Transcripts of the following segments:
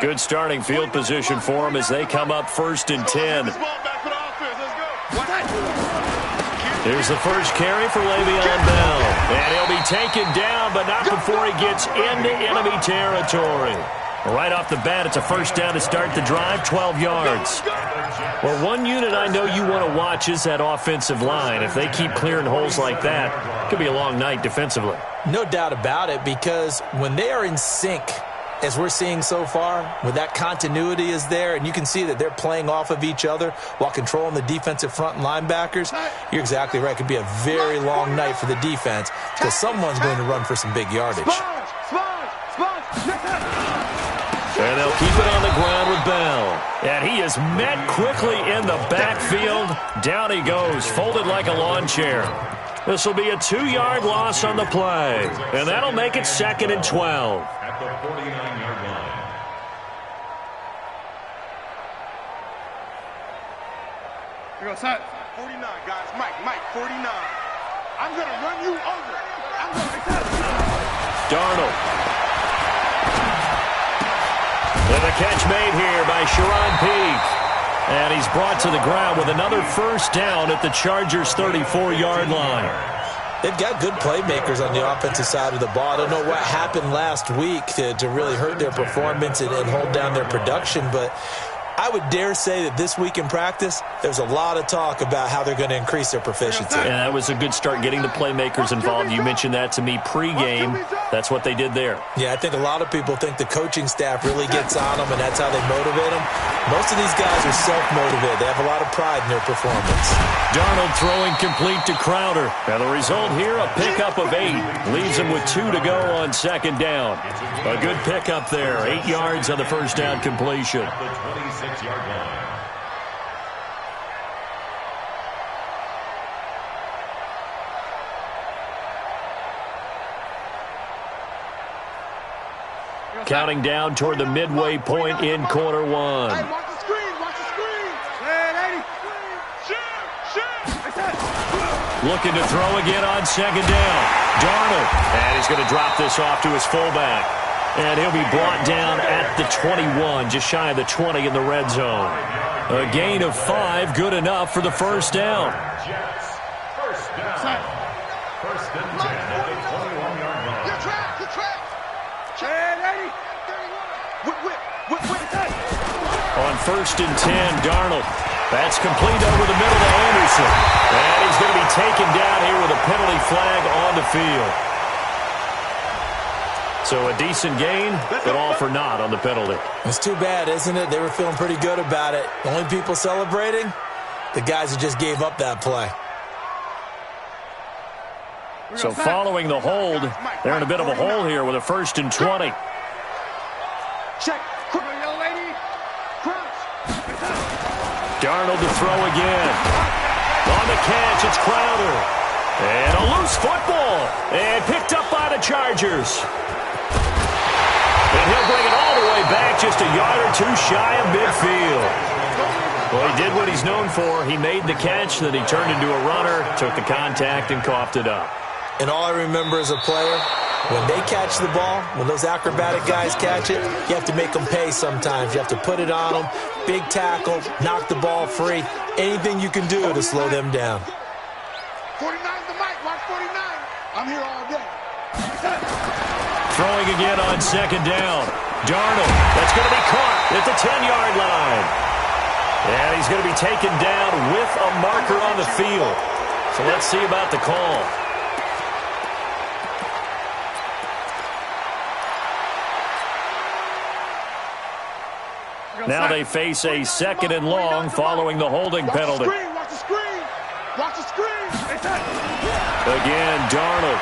Good starting field position for them as they come up 1st and 10. Here's the first carry for Le'Veon Bell. And he'll be taken down, but not before he gets into enemy territory. Right off the bat, it's a first down to start the drive, 12 yards. Well, one unit I know you want to watch is that offensive line. If they keep clearing holes like that, it could be a long night defensively. No doubt about it, because when they are in sync, as we're seeing so far, when that continuity is there, and you can see that they're playing off of each other while controlling the defensive front and linebackers, you're exactly right. It could be a very long night for the defense because someone's going to run for some big yardage. And they'll keep it on the ground with Bell. And he is met quickly in the backfield. Down he goes, folded like a lawn chair. This will be a 2-yard loss on the play. And that'll make it 2nd and 12. At the 49-yard line. Here goes, set. 49, guys. Mike, 49. I'm going to run you over. I'm going to Darnold. And the catch made here by Sharon Peake. And he's brought to the ground with another first down at the Chargers' 34-yard line. They've got good playmakers on the offensive side of the ball. I don't know what happened last week to really hurt their performance and hold down their production, but I would dare say that this week in practice, there's a lot of talk about how they're going to increase their proficiency. And that was a good start getting the playmakers involved. You mentioned that to me pregame. That's what they did there. Yeah, I think a lot of people think the coaching staff really gets on them, and that's how they motivate them. Most of these guys are self-motivated. They have a lot of pride in their performance. Darnold throwing complete to Crowder. And the result here, a pickup of 8. Leaves him with 2 to go on 2nd down. A good pickup there. 8 yards on the first down completion. The 26-yard line. Counting down toward the midway point in quarter 1. Hey, watch the screen. Watch the screen. Hey, Looking to throw again on 2nd down. Darnold. And he's going to drop this off to his fullback. And he'll be brought down at the 21, just shy of the 20 in the red zone. A gain of 5, good enough for the first down. Jets, first down. 1st and 10 at the 21-yard line. Good track. On 1st and 10, Darnold. That's complete over the middle to Anderson. And he's going to be taken down here with a penalty flag on the field. So a decent gain, but all for naught on the penalty. It's too bad, isn't it? They were feeling pretty good about it. The only people celebrating, the guys who just gave up that play. So following the hold, they're in a bit of a hole here with a 1st and 20. Check. Darnold to throw again. On the catch, it's Crowder. And a loose football. And picked up by the Chargers. And he'll bring it all the way back, just a yard or 2 shy of midfield. Well, he did what he's known for. He made the catch, then he turned into a runner, took the contact, and coughed it up. And all I remember as a player, when they catch the ball, when those acrobatic guys catch it, you have to make them pay sometimes. You have to put it on them, big tackle, knock the ball free, anything you can do to slow them down. 49's the mic. Watch 49. I'm here all day. Throwing again on 2nd down. Darnold, that's going to be caught at the 10-yard line. And he's going to be taken down with a marker on the field. So let's see about the call. Now they face a 2nd and long following the holding penalty. Watch the screen. Watch the screen. Again, Darnold.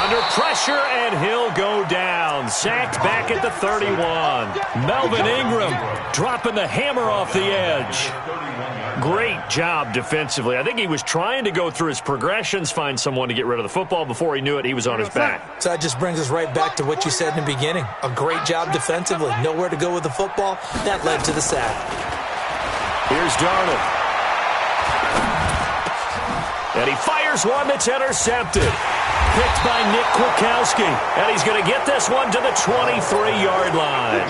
Under pressure, and he'll go down. Sacked back at the 31. Melvin Ingram dropping the hammer off the edge. Great job defensively. I think he was trying to go through his progressions, find someone to get rid of the football. Before he knew it, he was on his back. So that just brings us right back to what you said in the beginning. A great job defensively. Nowhere to go with the football. That led to the sack. Here's Darnold. And he fires one that's intercepted. picked by Nick Kwiatkowski. And he's going to get this one to the 23-yard line.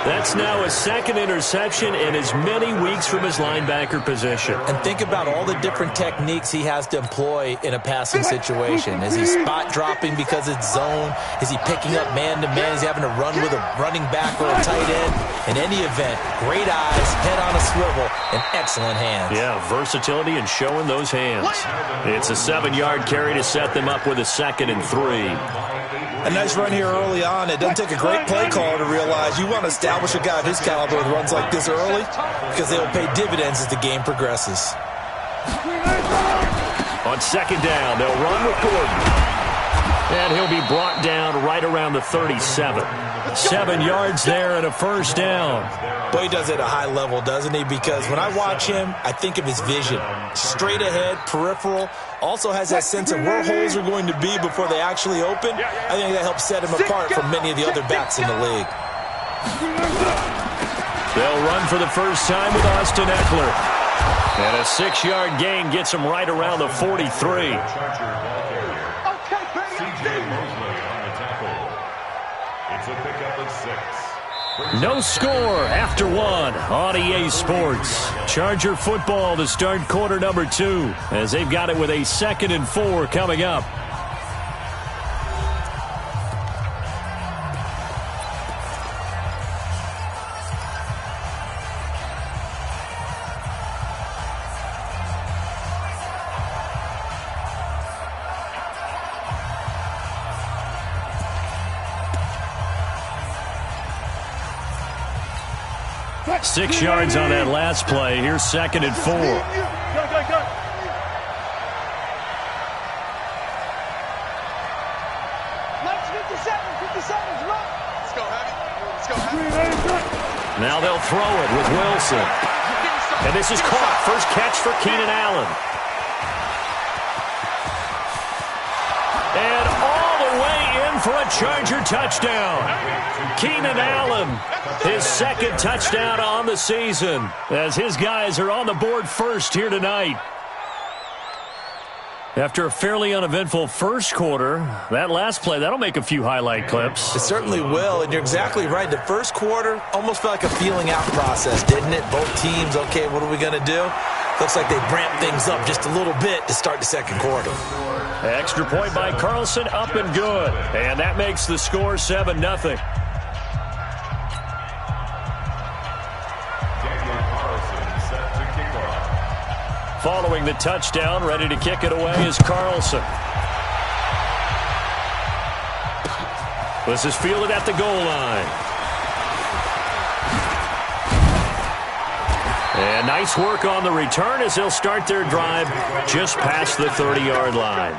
That's now his second interception in as many weeks from his linebacker position. And think about all the different techniques he has to employ in a passing situation. Is he spot dropping because it's zone? Is he picking up man-to-man? Is he having to run with a running back or a tight end? In any event, great eyes, head on a swivel, and excellent hands. Yeah, versatility and showing those hands. It's a 7-yard carry to set them up with a 2nd and 3. A nice run here early on. It doesn't take a great play caller to realize you want to establish a guy of his caliber with runs like this early because they'll pay dividends as the game progresses. On 2nd down, they'll run with Gordon. And he'll be brought down right around the 37. 7 yards there and a 1st down. Boy, he does it at a high level, doesn't he? Because when I watch him, I think of his vision. Straight ahead, peripheral. Also has that sense of where holes are going to be before they actually open. I think that helps set him apart from many of the other backs in the league. They'll run for the first time with Austin Eckler. And a 6-yard gain gets him right around the 43. No score after 1 on EA Sports. Charger football to start quarter number 2 as they've got it with a 2nd and 4 coming up. Six yards on that last play. Here's 2nd and 4. Go. Let's 57's run. Let's go, Heavy. Now they'll throw it with Wilson. And this is caught. First catch for Keenan Allen. And all the way in for a Charger touchdown. Keenan Allen, his 2nd touchdown on the season, as his guys are on the board first here tonight. After a fairly uneventful first quarter, that last play, that'll make a few highlight clips. It certainly will, and you're exactly right. The first quarter almost felt like a feeling out process, didn't it? Both teams, okay, what are we going to do? Looks like they ramped things up just a little bit to start the second quarter. Extra point by Carlson, up and good. And that makes the score 7-0. Following the touchdown, ready to kick it away is Carlson. This is fielded at the goal line. And nice work on the return as they'll start their drive just past the 30-yard line.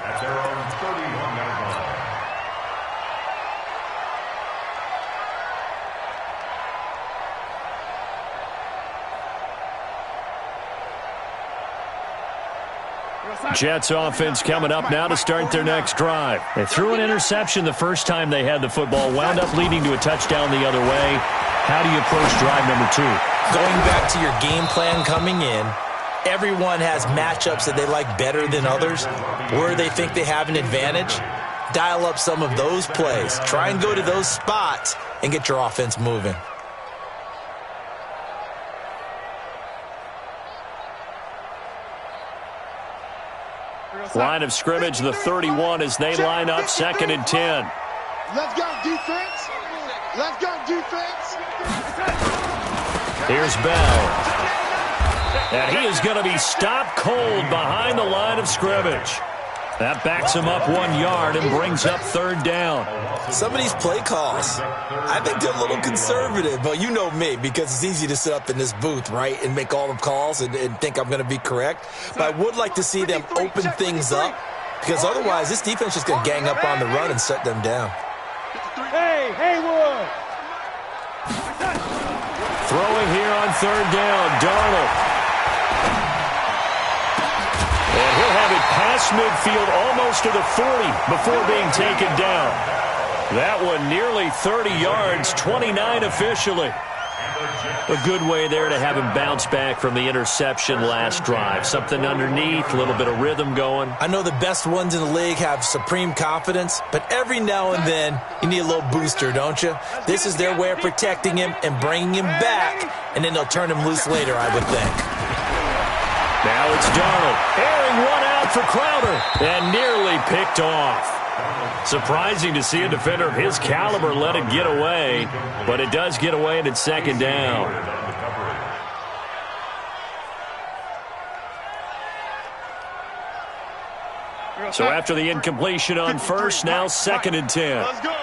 Jets offense coming up now to start their next drive. They threw an interception the first time they had the football, wound up leading to a touchdown the other way. How do you approach drive number 2? Going back to your game plan coming in, everyone has matchups that they like better than others, where they think they have an advantage. Dial up some of those plays. Try and go to those spots and get your offense moving. Line of scrimmage, the 31 as they line up 2nd and 10. Let's go, defense. Let's go, defense. Here's Bell. And he is going to be stopped cold behind the line of scrimmage. That backs him up 1 yard and brings up 3rd down. Some of these play calls, I think they're a little conservative, but you know me, because it's easy to sit up in this booth, right, and make all the calls and think I'm going to be correct. But I would like to see them open things up, because otherwise this defense is going to gang up on the run and shut them down. Hey, Haywood. Throwing here on 3rd down, Darnold. And he'll have it past midfield almost to the 40 before being taken down. That one nearly 30 yards, 29 officially. A good way there to have him bounce back from the interception last drive. Something underneath, a little bit of rhythm going. I know the best ones in the league have supreme confidence, but every now and then you need a little booster, don't you? This is their way of protecting him and bringing him back, and then they'll turn him loose later, I would think. Now it's Darnold, airing one out for Crowder, and nearly picked off. Surprising to see a defender of his caliber let it get away, but it does get away and it's second down. So after the incompletion on first, now 2nd and 10. Let's go.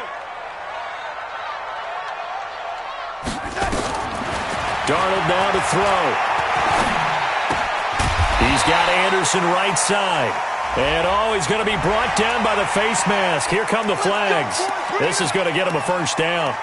Darnold now to throw. He's got Anderson right side. And, he's going to be brought down by the face mask. Here come the flags. This is going to get him a first down.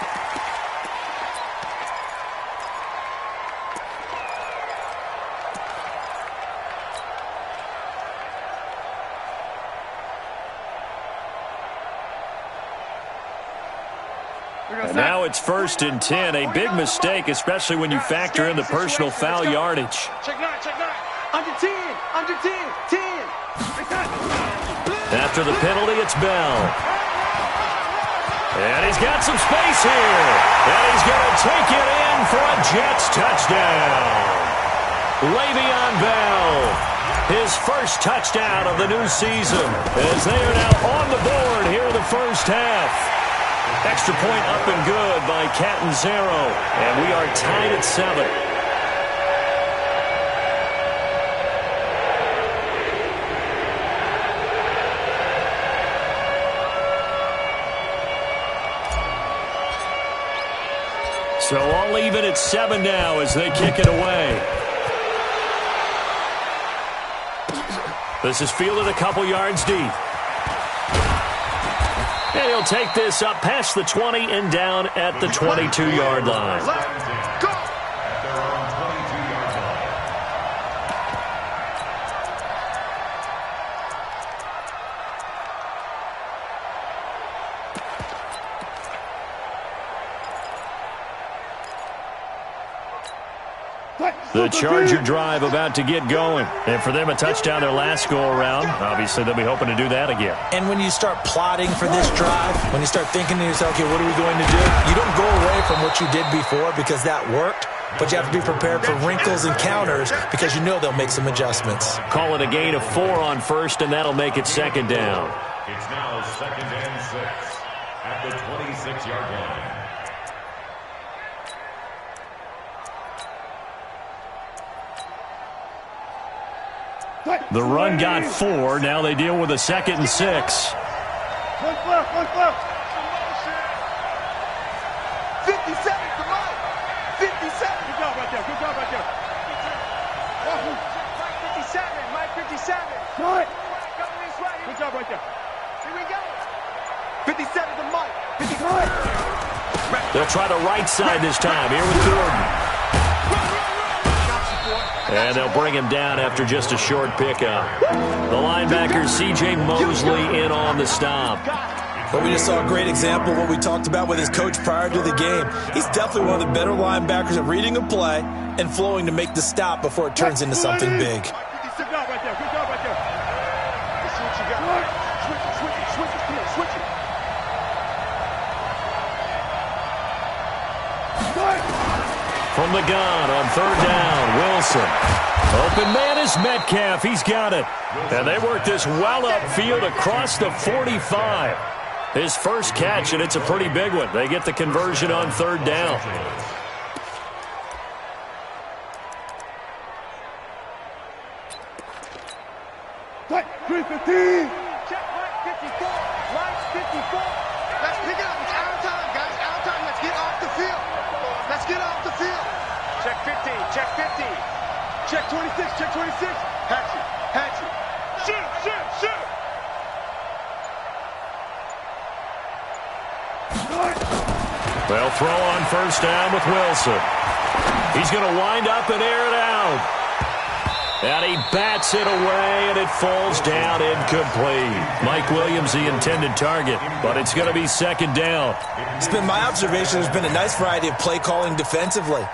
And now it's 1st and 10. A big mistake, especially when you factor in the personal foul yardage. Check 9, check 9. Under 10, under 10, 10. After the penalty, it's Bell. And he's got some space here. And he's going to take it in for a Jets touchdown. Le'Veon Bell, his first touchdown of the new season, as they are now on the board here in the first half. Extra point up and good by Catanzaro. And we are tied at 7. So all even at 7 now as they kick it away. This is fielded a couple yards deep. And he'll take this up past the 20 and down at the 22-yard line. The Charger drive about to get going. And for them, a touchdown their last go-around. Obviously, they'll be hoping to do that again. And when you start plotting for this drive, when you start thinking to yourself, okay, what are we going to do? You don't go away from what you did before because that worked, but you have to be prepared for wrinkles and counters because you know they'll make some adjustments. Call it a gain of 4 on first, and that'll make it 2nd down. It's now 2nd and 6 at the 26-yard line. The run got 4. Now they deal with a 2nd and 6. One left, one left. 57 to Mike. 57. Good job right there. Good job right there. 57. Mike 57. Good. Good job right there. Here we go. 57 to Mike. 57. They'll try the right side this time. Here with Gordon. And they'll bring him down after just a short pickup. The linebacker, C.J. Mosley, in on the stop. But we just saw a great example of what we talked about with his coach prior to the game. He's definitely one of the better linebackers at reading a play and flowing to make the stop before it turns into something big. Good job right there. Good job right there. Let's see what you got. Switch it, switch it, switch it. Come on, switch it. From the gun on 3rd down, Wilson. Open man is Metcalf. He's got it. And they work this well upfield across the 45. His first catch, and it's a pretty big one. They get the conversion on 3rd down. Check 315. Check right 54. Right 54. Let's pick it up. It's out of time, guys. Out of time. Let's get off the field. Let's get off the field. Check 15. Check 15. Check 26. Check 26. Hatchet. Hatchet. Shoot. Shoot. Shoot. They'll throw on 1st down with Wilson. He's going to wind up and air it out. And he bats it away, and it falls down incomplete. Mike Williams, the intended target, but it's going to be second down. It's been my observation there's been a nice variety of play calling defensively.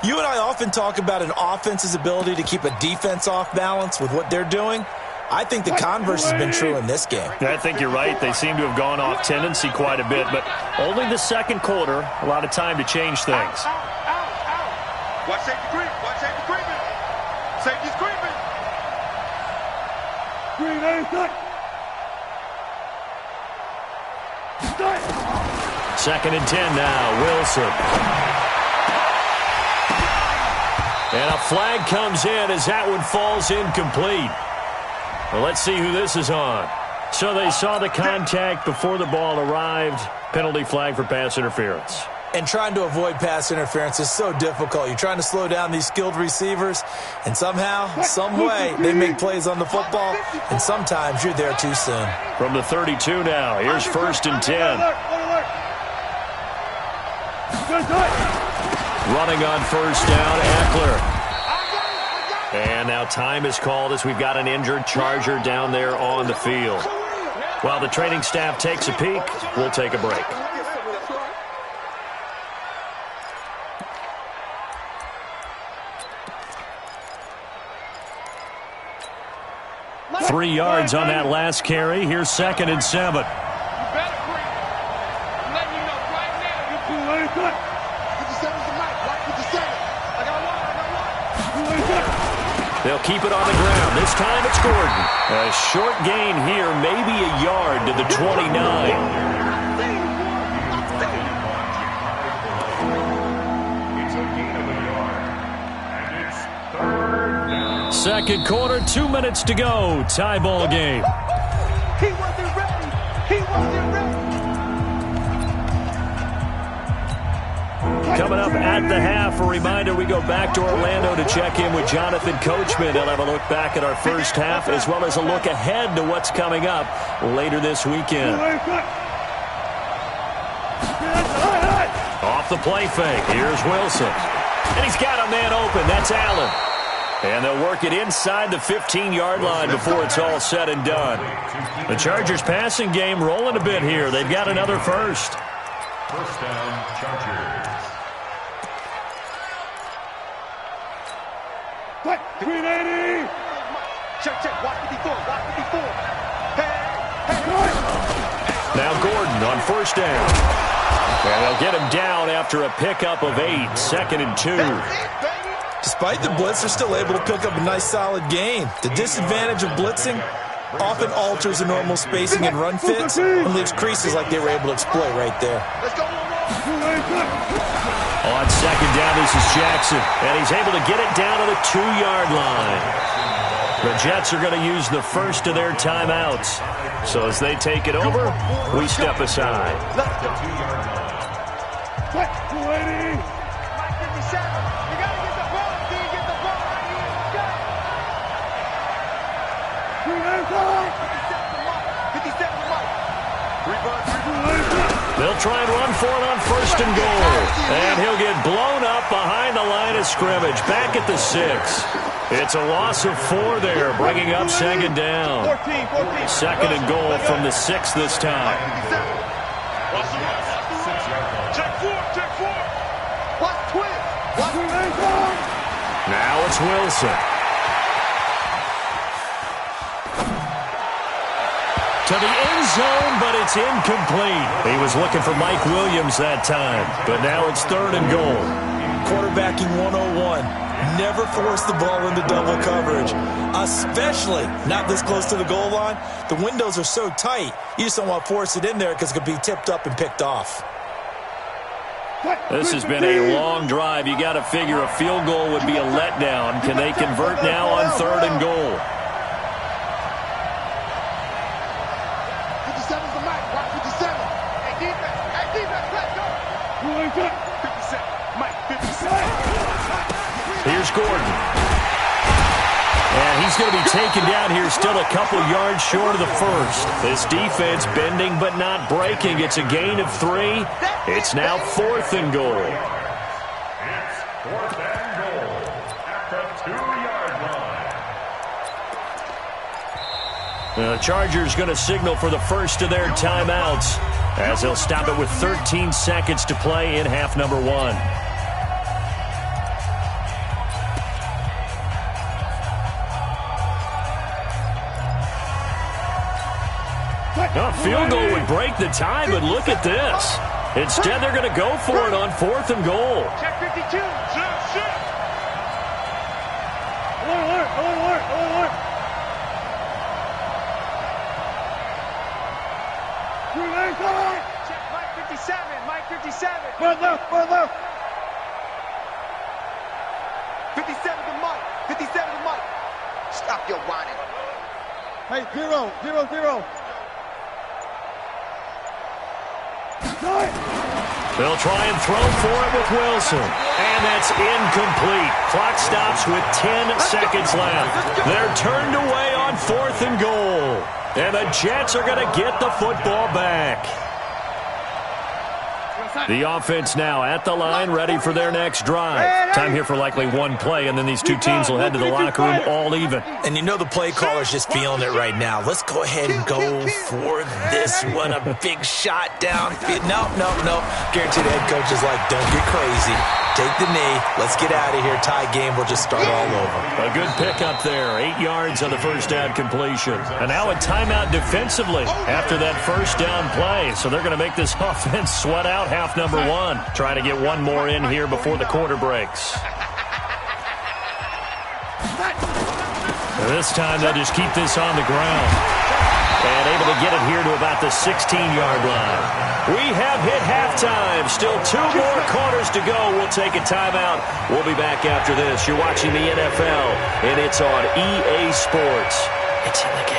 You and I often talk about an offense's ability to keep a defense off balance with what they're doing. I think the converse has been true in this game. I think you're right. They seem to have gone off tendency quite a bit, but only the second quarter, a lot of time to change things. Watch safety creep. Watch safety creeping. Safety's creeping. Green, Second and 10 now, Wilson. And a flag comes in as that one falls incomplete. Well, let's see who this is on. So they saw the contact before the ball arrived. Penalty flag for pass interference. And trying to avoid pass interference is so difficult. You're trying to slow down these skilled receivers, and somehow, some way, they make plays on the football, and sometimes you're there too soon. From the 32 now, here's first and 10. Running on first down, Eckler. And now time is called as we've got an injured Charger down there on the field. While the training staff takes a peek, we'll take a break. 3 yards on that last carry. Here's second and 7. You better creep. I'm letting you know right now. You're 57's the mic. Watch 57. I got one. They'll keep it on the ground. This time it's Gordon. A short gain here, maybe a yard to the 29. Second quarter, 2 minutes to go. Tie ball game. He wasn't ready. He wasn't ready. Coming up at the half, a reminder, we go back to Orlando to check in with Jonathan Coachman. He'll have a look back at our first half as well as a look ahead to what's coming up later this weekend. Off the play fake. Here's Wilson. And he's got a man open. That's Allen. And they'll work it inside the 15-yard line before it's all said and done. The Chargers passing game rolling a bit here. They've got another first. First down, Chargers. What? 380. Check. Watch 54. Watch 54. Hey. Now Gordon on first down. And they'll get him down after a pickup of 8. Second and 2. Despite the blitz, they're still able to pick up a nice solid gain. The disadvantage of blitzing often alters the normal spacing and run fits and leaves creases like they were able to exploit right there. Let's go. On second down, this is Jackson. And he's able to get it down to the 2-yard line. The Jets are going to use the first of their timeouts. So as they take it over, we step aside. Let's go. 280. They'll try and run for it on first and goal. And he'll get blown up behind the line of scrimmage. Back at the 6. It's a loss of 4 there, bringing up second down. 14. Second and goal from the 6 this time. Check 4. Watch twist. Now it's Wilson. To the end zone, but it's incomplete. He was looking for Mike Williams that time, but now it's third and goal. Quarterbacking 101. Never force the ball into double coverage, especially not this close to the goal line. The windows are so tight, you just don't want to force it in there because it could be tipped up and picked off. This has been a long drive. You got to figure a field goal would be a letdown. Can they convert now on third and goal? 57's the mic. Watch 57. Hey, defense, let's go. 57. Mike, 57. Here's Gordon. And he's going to be taken down here still a couple yards short of the first. This defense bending but not breaking. It's a gain of 3. It's now fourth and goal. It's fourth and goal at the 2-yard line. The Chargers going to signal for the first of their timeouts as they'll stop it with 13 seconds to play in half number 1. A field goal would break the tie, but look at this. Instead, they're going to go for it on 4th and goal. Check 52. Alert. Check Mike 57. Right left. 57 to Mike. Stop your whining. Hey, 0. They'll try and throw for it with Wilson. And that's incomplete. Clock stops with 10 seconds left. They're turned away on 4th and goal. And the Jets are going to get the football back. The offense now at the line, ready for their next drive. Time here for likely one play, and then these two teams will head to the locker room all even. And you know the play caller's just feeling it right now. Let's go ahead and go for this one. A big shot downfield. Nope. Guarantee the head coach is like, don't get crazy. Take the knee. Let's get out of here. Tie game. We'll just start all over. A good pickup there. 8 yards on the first down completion. And now a timeout defensively after that first down play. So they're going to make this offense sweat out half number 1. Trying to get one more in here before the quarter breaks. This time they'll just keep this on the ground. And able to get it here to about the 16-yard line. We have hit halftime. Still 2 more quarters to go. We'll take a timeout. We'll be back after this. You're watching the NFL, and it's on EA Sports. It's in the game.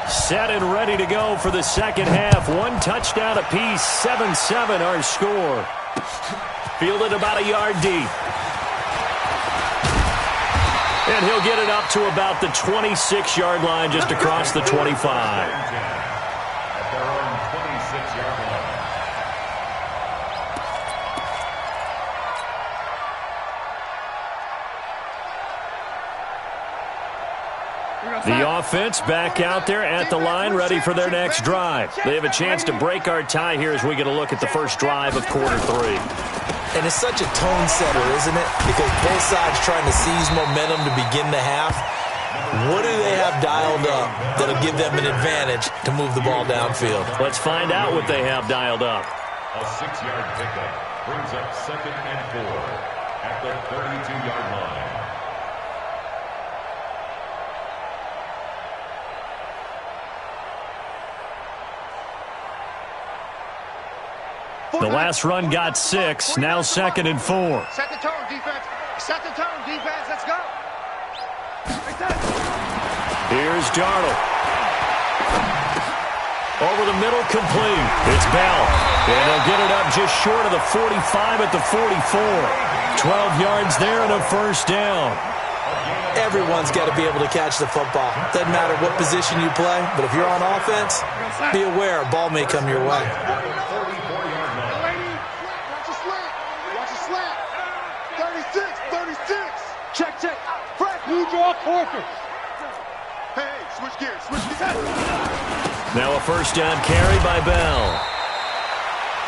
Set and ready to go for the second half. 1 touchdown apiece. 7-7 our score. Fielded about a yard deep. And he'll get it up to about the 26-yard line, just across the 25. At their own 26-yard line. The offense back out there at the line, ready for their next drive. They have a chance to break our tie here as we get a look at the first drive of quarter 3. And it's such a tone setter, isn't it? Because both sides trying to seize momentum to begin the half. What do they have dialed up that'll give them an advantage to move the ball downfield? Let's find out what they have dialed up. A 6-yard pickup brings up 2nd and 4 at the 32-yard line. The last run got 6. Now 2nd and 4. Set the tone, defense. Let's go. Here's Darnold. Over the middle, complete. It's Bell. And he'll get it up just short of the 45 at the 44. 12 yards there and a first down. Everyone's got to be able to catch the football. Doesn't matter what position you play, but if you're on offense, be aware a ball may come your way. Check. Frank, You draw Corker. Hey, switch gears. Now a first down carry by Bell.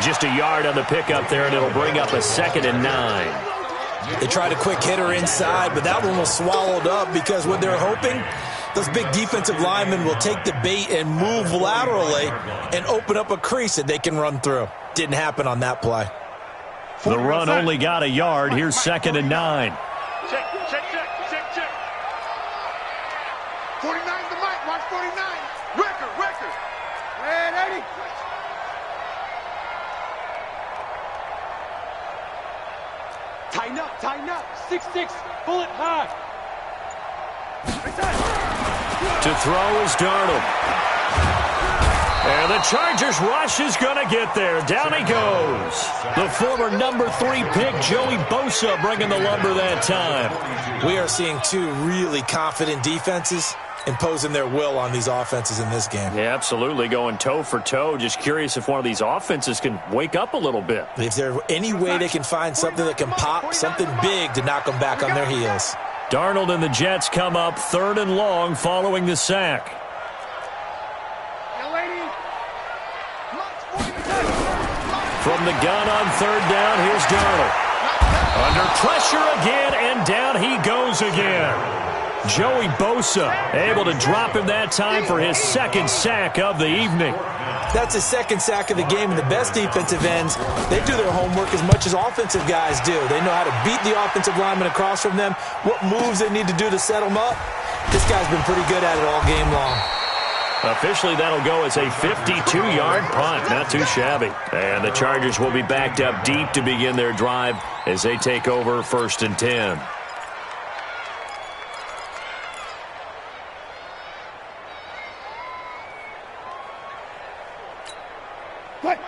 Just a yard on the pickup there, and it'll bring up a 2nd and 9. They tried a quick hitter inside, but that one was swallowed up because what they're hoping, those big defensive linemen will take the bait and move laterally and open up a crease that they can run through. Didn't happen on that play. The run only got a yard. Here's 2nd and 9. Check. 49 to Mike. Watch 49. Record. And 80. Tighten up. 6-6. Bullet high. To throw is Darnold. And the Chargers rush is going to get there. Down he goes. The former number 3 pick, Joey Bosa, bringing the lumber that time. We are seeing 2 really confident defenses, imposing their will on these offenses in this game. Yeah, absolutely, going toe for toe. Just curious if one of these offenses can wake up a little bit. If there's any way they can find something that can pop, something big to knock them back on their heels. Darnold and the Jets come up 3rd and long following the sack. From the gun on 3rd down, here's Darnold. Under pressure again, and down he goes again. Joey Bosa able to drop him that time for his 2nd sack of the evening. That's his 2nd sack of the game, and the best defensive ends, they do their homework as much as offensive guys do. They know how to beat the offensive lineman across from them, what moves they need to do to set them up. This guy's been pretty good at it all game long. Officially, that'll go as a 52-yard punt. Not too shabby. And the Chargers will be backed up deep to begin their drive as they take over 1st and 10.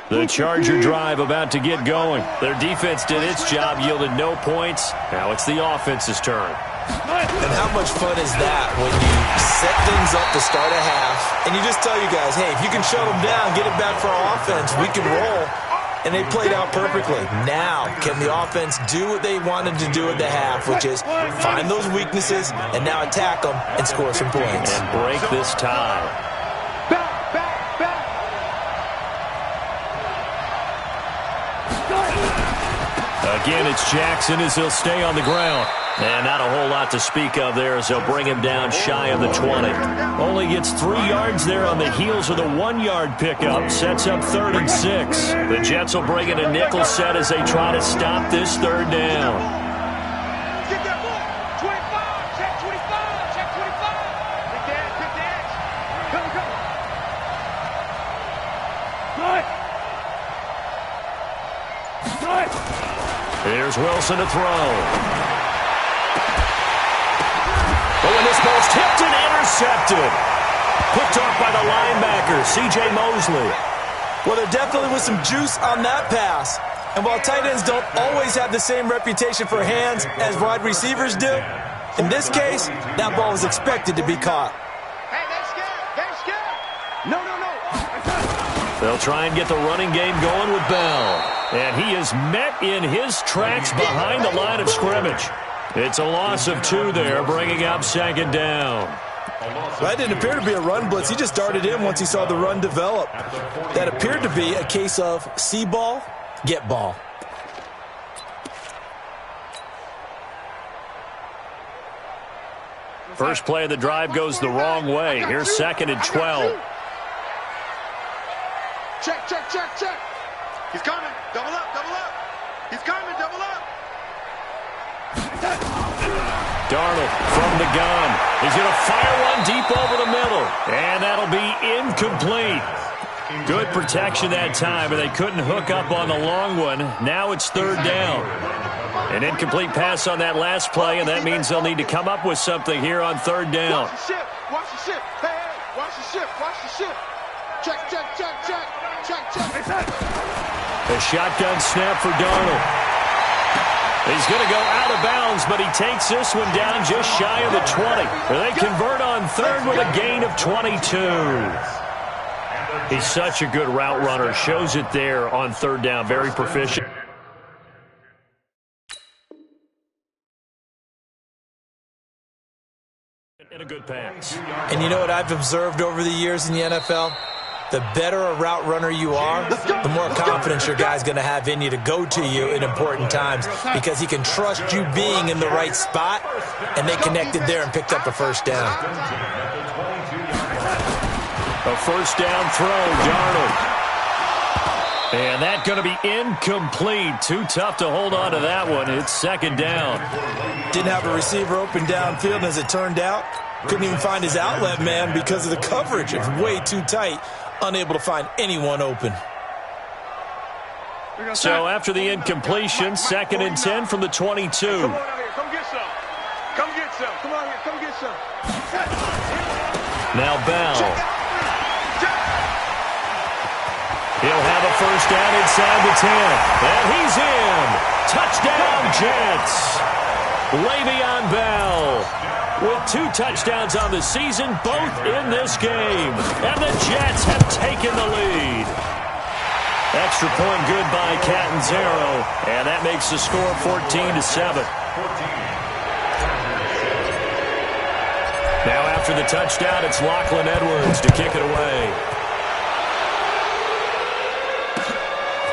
The Charger drive about to get going. Their defense did its job, yielded no points. Now it's the offense's turn. And how much fun is that when you set things up to start a half, and you just tell you guys, hey, if you can shut them down, get it back for our offense, we can roll. And they played out perfectly. Now, can the offense do what they wanted to do at the half, which is find those weaknesses and now attack them and score some points. And break this tie. Again, it's Jackson as he'll stay on the ground. And not a whole lot to speak of there as they'll bring him down shy of the 20. Only gets 3 yards there on the heels of the 1-yard pickup. Sets up 3rd and 6. The Jets will bring in a nickel set as they try to stop this 3rd down. Get that ball. 25. Check 25. Check 25. Get the edge. Get the edge. Come, come. Here's Wilson to throw. Oh, and this ball's tipped and intercepted. Picked off by the linebacker, C.J. Mosley. Well, there definitely was some juice on that pass. And while tight ends don't always have the same reputation for hands as wide receivers do, in this case, that ball was expected to be caught. Hey, they're scared. They're scared. No, no, no. They'll try and get the running game going with Bell. And he is met in his tracks behind the line of scrimmage. It's a loss of 2 there, bringing up 2nd down. Well, that didn't appear to be a run blitz. He just darted in once he saw the run develop. That appeared to be a case of see ball, get ball. First play of the drive goes the wrong way. Here's 2nd and 12. Check, check, check, check. He's coming. Double up, double up. He's coming, double up. Darnold from the gun. He's going to fire one deep over the middle. And that'll be incomplete. Good protection that time, but they couldn't hook up on the long one. Now it's 3rd down. An incomplete pass on that last play, and that means they'll need to come up with something here on 3rd down. Watch the ship. Watch the ship. Hey, hey. Watch the ship. Watch the ship. Check, check, check, check. Check, check. A shotgun snap for Darnold. He's going to go out of bounds, but he takes this one down just shy of the 20. They convert on 3rd with a gain of 22. He's such a good route runner. Shows it there on 3rd down. Very proficient. And a good pass. And you know what I've observed over the years in the NFL? The better a route runner you are, the more confidence your guy's going to have in you to go to you in important times because he can trust you being in the right spot, and they connected there and picked up a 1st down. A 1st down throw, Darnold. And that's going to be incomplete. Too tough to hold on to that one. It's 2nd down. Didn't have a receiver open downfield, and as it turned out, couldn't even find his outlet man because of the coverage. It's way too tight. Unable to find anyone open. So after the incompletion, 2nd and 10 from the 22. Come on out here. Come get some. Come get some. Come on here. Come get some. Now Bell. He'll have a 1st down inside the 10. And he's in. Touchdown, Jets. Le'Veon Bell with 2 touchdowns on the season, both in this game. And the Jets have taken the lead. Extra point good by Catanzaro, and that makes the score 14-7. Now after the touchdown, it's Lachlan Edwards to kick it away.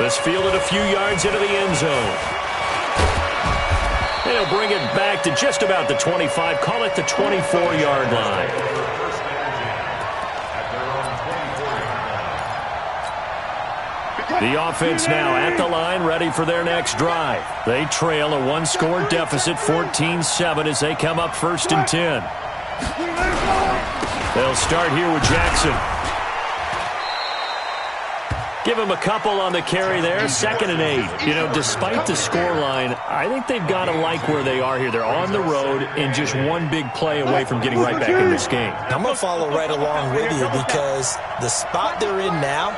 This fielded a few yards into the end zone. They'll bring it back to just about the 25. Call it the 24-yard line. The offense now at the line, ready for their next drive. They trail a 1-score deficit, 14-7, as they come up 1st and 10. They'll start here with Jackson. Give him a couple on the carry there, 2nd and 8. You know, despite the scoreline, I think they've got to like where they are here. They're on the road and just one big play away from getting right back in this game. I'm going to follow right along with you because the spot they're in now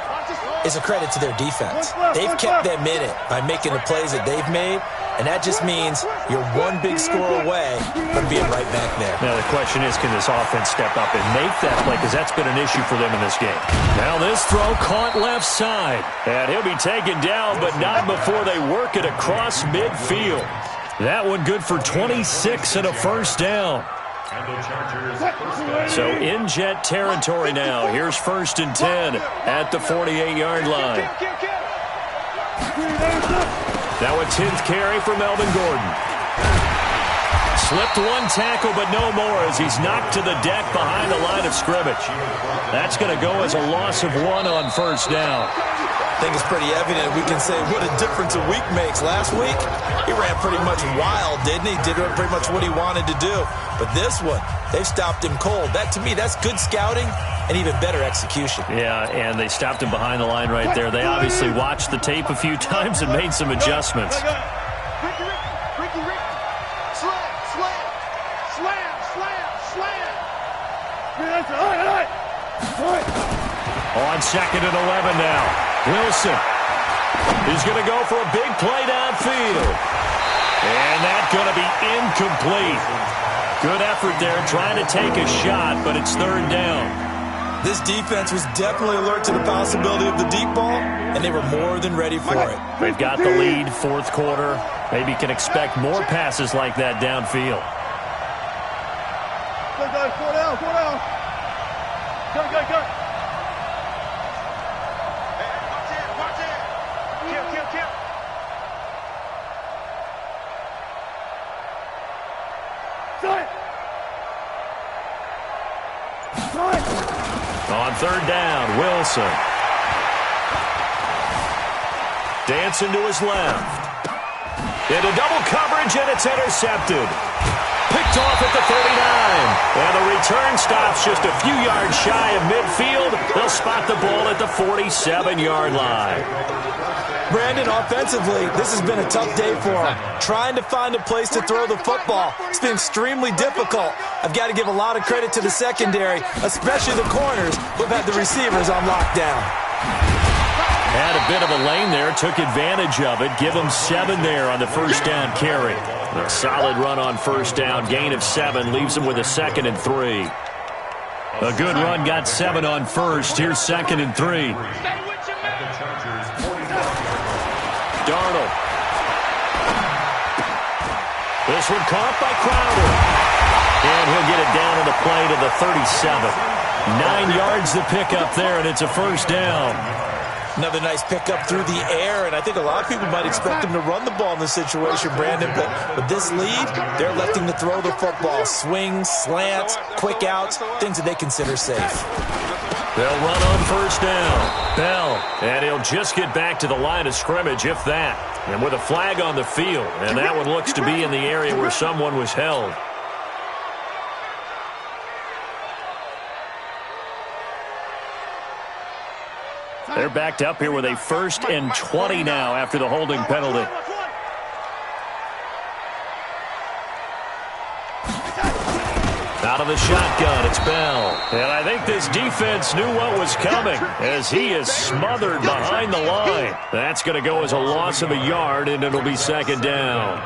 is a credit to their defense. They've kept them in it by making the plays that they've made, and that just means you're one big score away from being right back there. Now the question is, can this offense step up and make that play, because that's been an issue for them in this game. Now this throw caught left side, and he'll be taken down, but not before they work it across midfield. That one good for 26 and a 1st down. So in Jet territory now. Here's 1st and 10 at the 48-yard line. Now a 10th carry for Melvin Gordon. Slipped 1 tackle, but no more as he's knocked to the deck behind the line of scrimmage. That's going to go as a loss of 1 on 1st down. I think it's pretty evident. We can say what a difference a week makes. Last week, he ran pretty much wild, didn't he? Did pretty much what he wanted to do. But this one, they've stopped him cold. That, to me, that's good scouting and even better execution. Yeah, and they stopped him behind the line right there. They obviously watched the tape a few times and made some adjustments. On 2nd and 11 now. Wilson. He's going to go for a big play downfield. And that's going to be incomplete. Good effort there trying to take a shot, but it's 3rd down. This defense was definitely alert to the possibility of the deep ball, and they were more than ready for it. They've got the lead, 4th quarter. Maybe can expect more passes like that downfield. Go, guys, go down, go down. Go. On 3rd down, Wilson. Dancing to his left. Into double coverage, and it's intercepted. Picked off at the 39. And the return stops just a few yards shy of midfield. They'll spot the ball at the 47-yard line. Brandon, offensively, this has been a tough day for him. Trying to find a place to throw the football. It's been extremely difficult. I've got to give a lot of credit to the secondary, especially the corners, who've had the receivers on lockdown. Had a bit of a lane there, took advantage of it. Give him 7 there on the 1st down carry. A solid run on 1st down, gain of 7, leaves him with a 2nd and 3. A good run, got 7 on 1st. Here's 2nd and 3. Darnold. This one caught by Crowder. And he'll get it down on the play to the 37. 9 yards the pickup there, and it's a 1st down. Another nice pickup through the air, and I think a lot of people might expect him to run the ball in this situation, Brandon, but with this lead, they're electing to throw the football. Swings, slants, quick outs, things that they consider safe. They'll run on 1st down. Bell, and he'll just get back to the line of scrimmage, if that. And with a flag on the field, and that one looks to be in the area where someone was held. They're backed up here with a 1st and 20 now after the holding penalty. Out of the shotgun, it's Bell. And I think this defense knew what was coming as he is smothered behind the line. That's going to go as a loss of a yard, and it'll be 2nd down.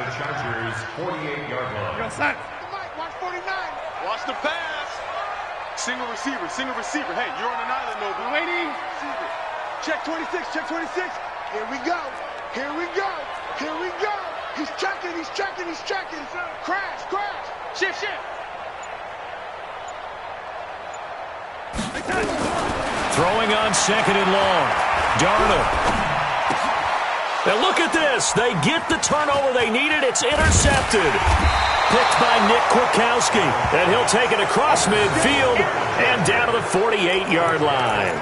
the Chargers' 48-yard line. Go, set. Watch 49. Watch the pass. Single receiver, single receiver. Hey, you're on an island, Noble. Waiting. Check 26, check 26. Here we go. Here we go. Here we go. He's checking, he's checking, he's checking. Crash, crash. Shift, shift. Throwing on second and long. Darnold. And look at this. They get the turnover they needed. It's intercepted. Picked by Nick Kwiatkowski. And he'll take it across midfield and down to the 48-yard line.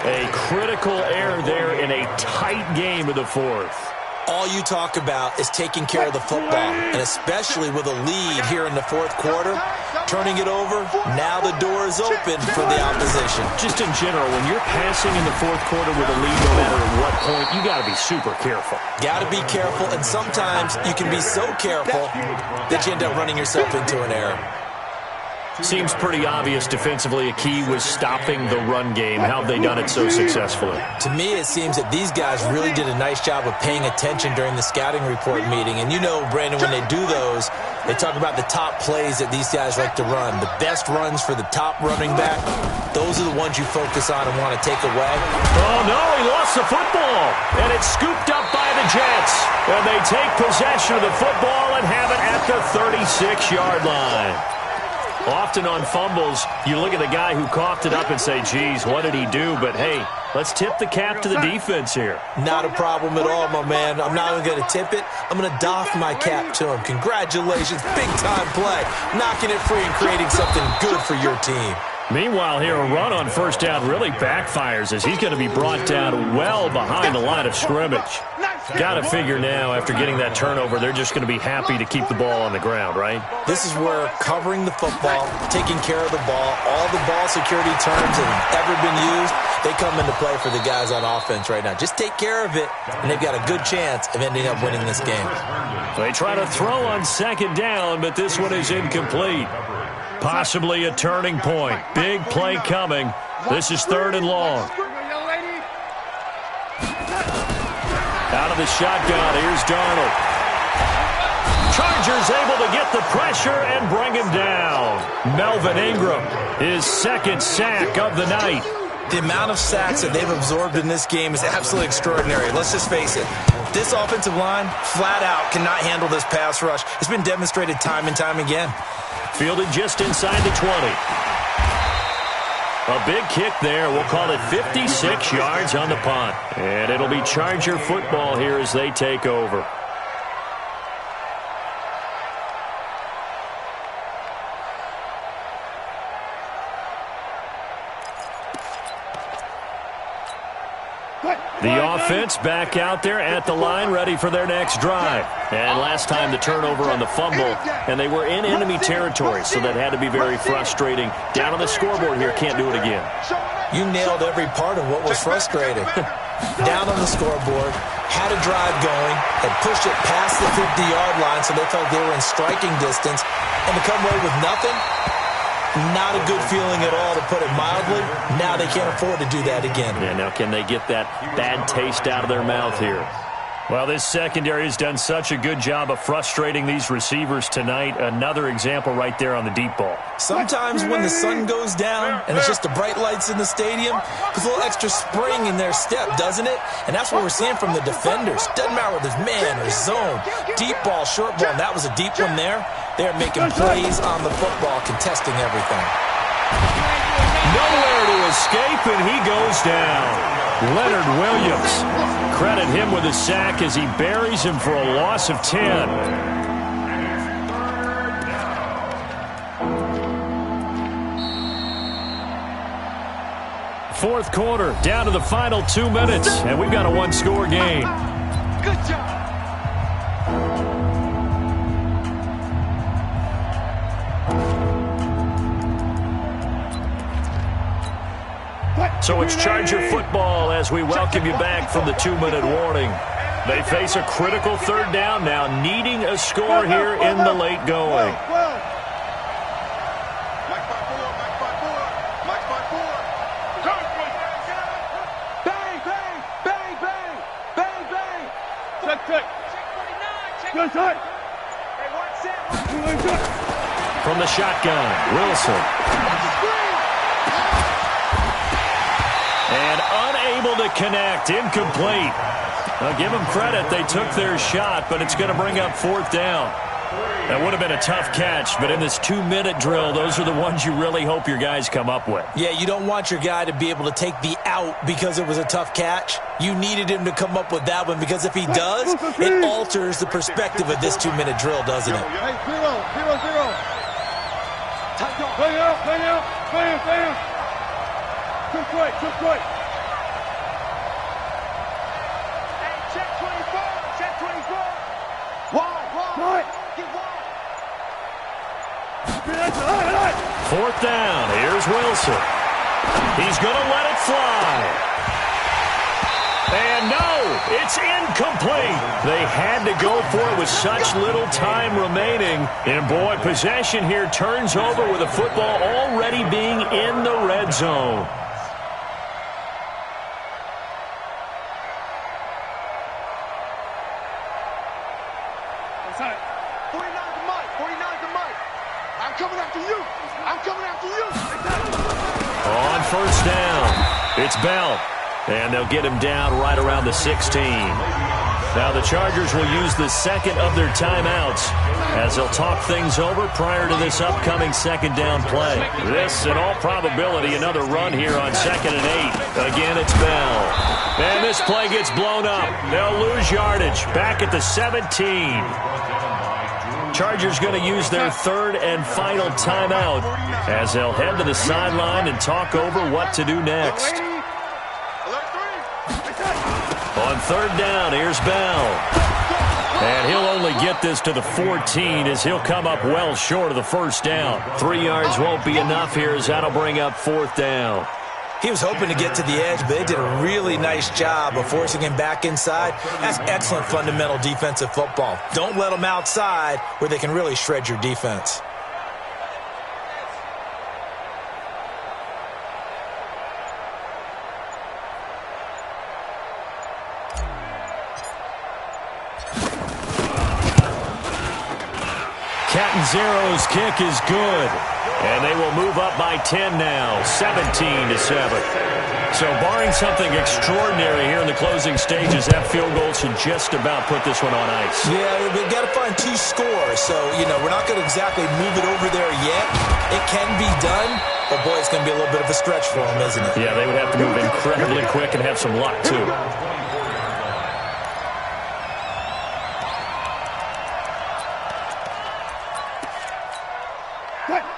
A critical error there in a tight game of the fourth. All you talk about is taking care of the football, and especially with a lead here in the fourth quarter, turning it over, now the door is open for the opposition. Just in general, when you're passing in the fourth quarter with a lead, no matter at what point, you got to be super careful. Got to be careful, and sometimes you can be so careful that you end up running yourself into an error. Seems pretty obvious defensively a key was stopping the run game. How have they done it so successfully? To me, it seems that these guys really did a nice job of paying attention during the scouting report meeting. And you know, Brandon, when they do those, they talk about the top plays that these guys like to run. The best runs for the top running back, those are the ones you focus on and want to take away. Oh, no, he lost the football. And it's scooped up by the Jets. And they take possession of the football and have it at the 36-yard line. Often on fumbles, you look at the guy who coughed it up and say, geez, what did he do? But, hey, let's tip the cap to the defense here. Not a problem at all, my man. I'm not even going to tip it. I'm going to doff my cap to him. Congratulations. Big-time play. Knocking it free and creating something good for your team. Meanwhile, here, a run on first down really backfires as he's going to be brought down well behind the line of scrimmage. Got to figure now, after getting that turnover, they're just going to be happy to keep the ball on the ground, right? This is where covering the football, taking care of the ball, all the ball security terms that have ever been used, they come into play for the guys on offense right now. Just take care of it, and they've got a good chance of ending up winning this game. They try to throw on second down, but this one is incomplete. Possibly a turning point. Big play coming. This is third and long. Out of the shotgun, here's Darnold. Chargers able to get the pressure and bring him down. Melvin Ingram, his second sack of the night. The amount of sacks that they've absorbed in this game is absolutely extraordinary. Let's just face it. This offensive line, flat out, cannot handle this pass rush. It's been demonstrated time and time again. Fielded just inside the 20. A big kick there. We'll call it 56 yards on the punt. And it'll be Charger football here as they take over. The offense back out there at the line, ready for their next drive. And last time the turnover on the fumble, and they were in enemy territory, so that had to be very frustrating. Down on the scoreboard here, can't do it again. You nailed every part of what was frustrating. Down on the scoreboard, had a drive going, had pushed it past the 50-yard line so they felt they were in striking distance, and to come away with nothing, not a good feeling at all, to put it mildly. Now they can't afford to do that again. Yeah, now can they get that bad taste out of their mouth here? Well, this secondary has done such a good job of frustrating these receivers tonight. Another example right there on the deep ball. Sometimes when the sun goes down and it's just the bright lights in the stadium, there's a little extra spring in their step, doesn't it? And that's what we're seeing from the defenders. Doesn't matter whether it's man or zone, deep ball, short ball, and that was a deep one there. They're making plays on the football, contesting everything. Nowhere to escape, and he goes down. Leonard Williams. Credit him with a sack as he buries him for a loss of 10. Fourth quarter, down to the final 2 minutes, and we've got a one-score game. Good job. So it's Charger football as we welcome you back from the 2-minute warning. They face a critical third down now, needing a score here in the late going. Bang, bang, bang, bang, bang, bang. Check. Check 49, check Good tight. From the shotgun, Wilson. And unable to connect, incomplete. Now give them credit, they took their shot, but it's going to bring up 4th down. That would have been a tough catch, but in this 2-minute drill, those are the ones you really hope your guys come up with. Yeah, you don't want your guy to be able to take the out because it was a tough catch. You needed him to come up with that one because if he does, it alters the perspective of this 2-minute drill, doesn't it? Hey, 0, 0, 0. Play out, play out, play out, play out. Took right. Hey, check 24, check 24. Wide. Get wide. 4th down, here's Wilson. He's going to let it fly. And no, it's incomplete. They had to go for it with such little time remaining. And boy, possession here turns over with the football already being in the red zone. On 1st down, it's Bell. And they'll get him down right around the 16. Now the Chargers will use the second of their timeouts as they'll talk things over prior to this upcoming 2nd down play. This, in all probability, another run here on 2nd and 8. Again, it's Bell. And this play gets blown up. They'll lose yardage back at the 17. Chargers going to use their 3rd and final timeout as they'll head to the sideline and talk over what to do next. On 3rd down, here's Bell. And he'll only get this to the 14 as he'll come up well short of the 1st down. 3 yards won't be enough here as that'll bring up 4th down. He was hoping to get to the edge, but they did a really nice job of forcing him back inside. That's excellent fundamental defensive football. Don't let them outside where they can really shred your defense. Cat and Zero's kick is good. And they will move up by 10 now, 17-7. So barring something extraordinary here in the closing stages, that field goal should just about put this one on ice. Yeah, we've got to find 2 scores. So, we're not going to exactly move it over there yet. It can be done, but boy, it's going to be a little bit of a stretch for them, isn't it? Yeah, they would have to move incredibly quick and have some luck, too.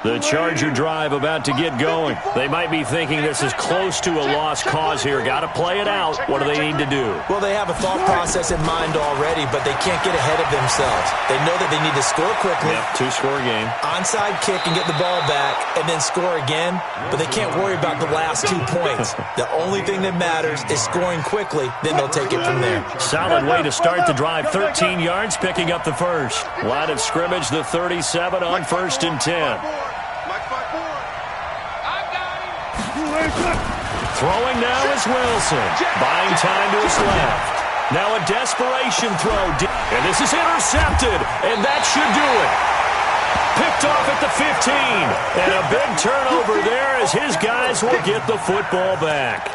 The Charger drive about to get going. They might be thinking this is close to a lost cause here. Got to play it out. What do they need to do? Well, they have a thought process in mind already, but they can't get ahead of themselves. They know that they need to score quickly. Yep, 2-score game. Onside kick and get the ball back, and then score again. But they can't worry about the last 2 points. The only thing that matters is scoring quickly. Then they'll take it from there. Solid way to start the drive. 13 yards, picking up the first. Line of scrimmage, the 37 on 1st and 10. Throwing now is Wilson. Buying time to his left. Now a desperation throw. And this is intercepted. And that should do it. Picked off at the 15. And a big turnover there as his guys will get the football back.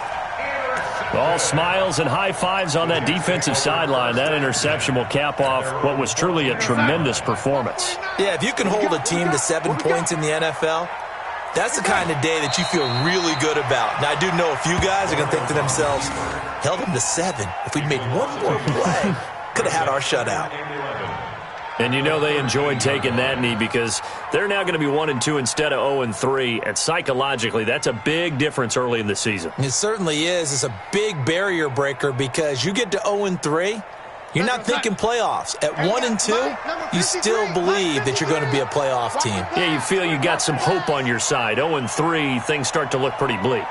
All smiles and high fives on that defensive sideline. That interception will cap off what was truly a tremendous performance. Yeah, if you can hold a team to 7 points in the NFL, that's the kind of day that you feel really good about. Now, I do know a few guys are going to think to themselves, held them to 7. If we'd made one more play, could have had our shutout. And they enjoyed taking that knee because they're now going to be 1-2 instead of 0-3. And psychologically, that's a big difference early in the season. It certainly is. It's a big barrier breaker because you get to 0-3, you're not thinking playoffs. At 1-2, you still believe that you're going to be a playoff team. Yeah, you feel you got some hope on your side. 0-3, things start to look pretty bleak.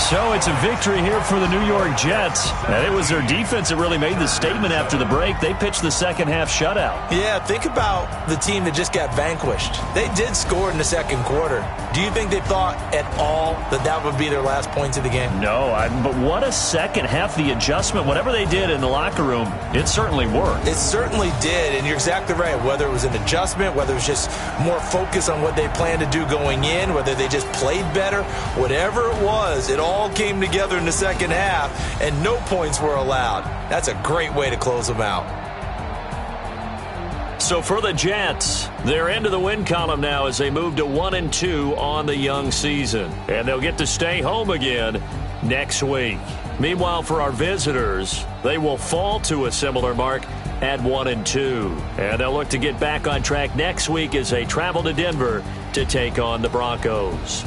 So it's a victory here for the New York Jets. And it was their defense that really made the statement after the break. They pitched the second half shutout. Yeah, think about the team that just got vanquished. They did score in the second quarter. Do you think they thought at all that that would be their last points of the game? No, but what a second half. The adjustment, whatever they did in the locker room, it certainly worked. It certainly did, and you're exactly right. Whether it was an adjustment, whether it was just more focus on what they planned to do going in, whether they just played better, whatever it was, it all came together in the second half, and no points were allowed. That's a great way to close them out. So for the Jets, they're into the win column now as they move to 1-2 on the young season. And they'll get to stay home again next week. Meanwhile, for our visitors, they will fall to a similar mark at 1-2. And they'll look to get back on track next week as they travel to Denver to take on the Broncos.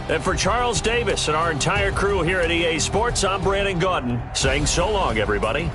And for Charles Davis and our entire crew here at EA Sports, I'm Brandon Gaudin saying so long, everybody.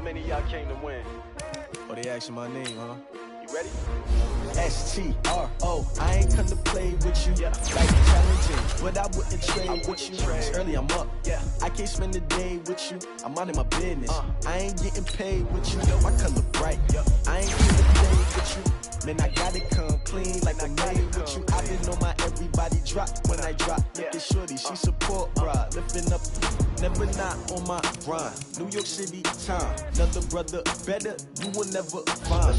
many of y'all came to win? Oh, they asking my name, huh? You ready? S-T-R-O, I ain't come to play with you. Like challenging, but I wouldn't trade with you. It's early, I'm up. I can't spend the day with you. I'm minding my business. I ain't getting paid with you. My color bright. I ain't here to play with you. Man, I gotta come clean like I made with you. I been on my everybody drop when I drop. Look at shorty, she support bra. Lifting up, never not on my grind. New York City time, another brother better, you will never find.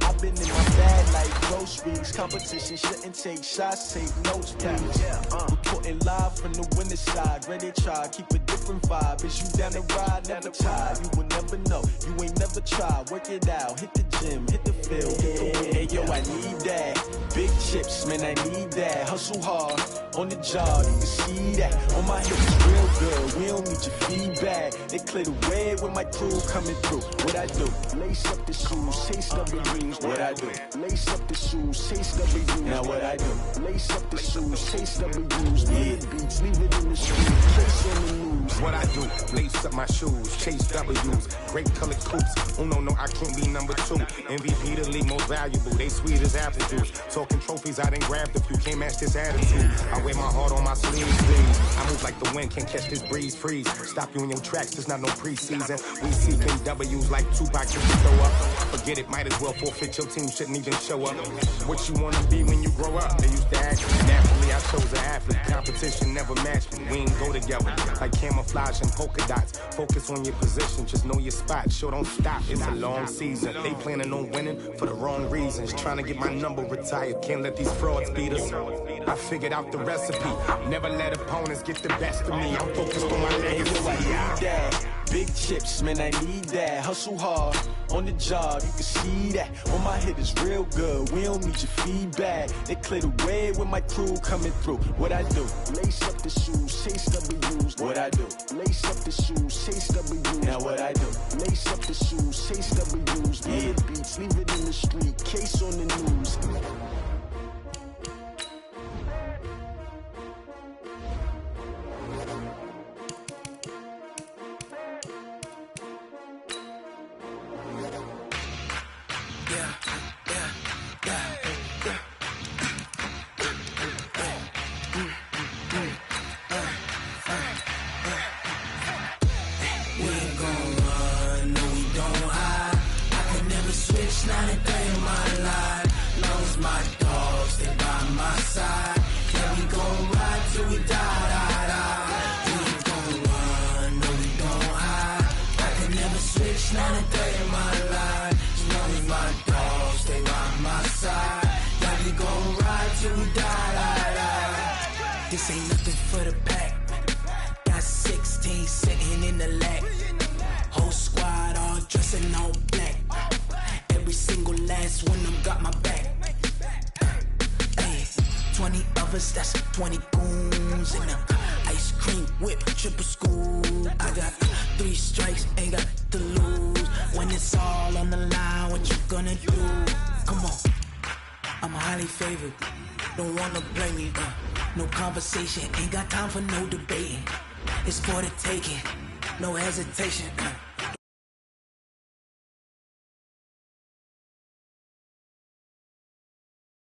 I've been in my bag like groceries. Competition shouldn't take shots, take notes, please. Reporting live from the winner's side. Ready to try, keep a different vibe. Is you down the ride, never tired. You will never know, you ain't never tried. Work it out, hit the gym, hit the field, hit the win. Hey yo, I need that. Big chips, man, I need that. Hustle hard, on the job, you can see that. On my hips, real good, we don't need your feedback. They clear the way with my crew coming through. What I do? Lace up the shoes, chase W's. What I do? Lace up the shoes, chase W's. Now what I do? Lace up the shoes, chase W's. Big beats, leave it in the street, chase on the news. What I do? Lace up my shoes, chase W's. Great colored coops. Oh no, I can't be number 2. MVP the league most valuable. They sweet as apple juice. Talking trophies, I done grabbed a few. Can't match this attitude. I wear my heart on my sleeves, please. I move like the wind, can't catch this breeze, freeze. Stop you in your tracks, there's not no preseason. We seeking W's like Tupac, you can throw up. Forget it, might as well forfeit. Your team shouldn't even show up. What you wanna be when you grow up? They used to ask me. Naturally, I chose an athlete. Competition never matched me. We ain't go together like camouflage and polka dots. Focus on your position, just know your spot. Sure, don't stop, it's a long season. They planning on winning for the wrong reasons. Trying to get my number retired, can't let these frauds beat us. I figured out the recipe. Never let opponents get the best of me. I'm focused on my legacy. I need that. Big chips, man, I need that. Hustle hard, on the job, you can see that. On my hit is real good, we don't need your feedback. They clear the way with my crew coming through. What I do? Lace up the shoes, chase W's. What I do? Lace up the shoes, chase W's. Now what I do? Lace up the shoes, chase W's. Big beats, leave it in the street, case on the news. This ain't nothing for the pack. Got 16 sitting in the lap. Whole squad all dressing all black. Every single last one of them got my back. Hey, 20 of us, that's 20 goons in them. Ice cream whip, triple school. I got 3 strikes, ain't got to lose. When it's all on the line, what you gonna do? Come on, I'm highly favored. Don't wanna blame me, no conversation, ain't got time for no debating. It's for the taking, no hesitation.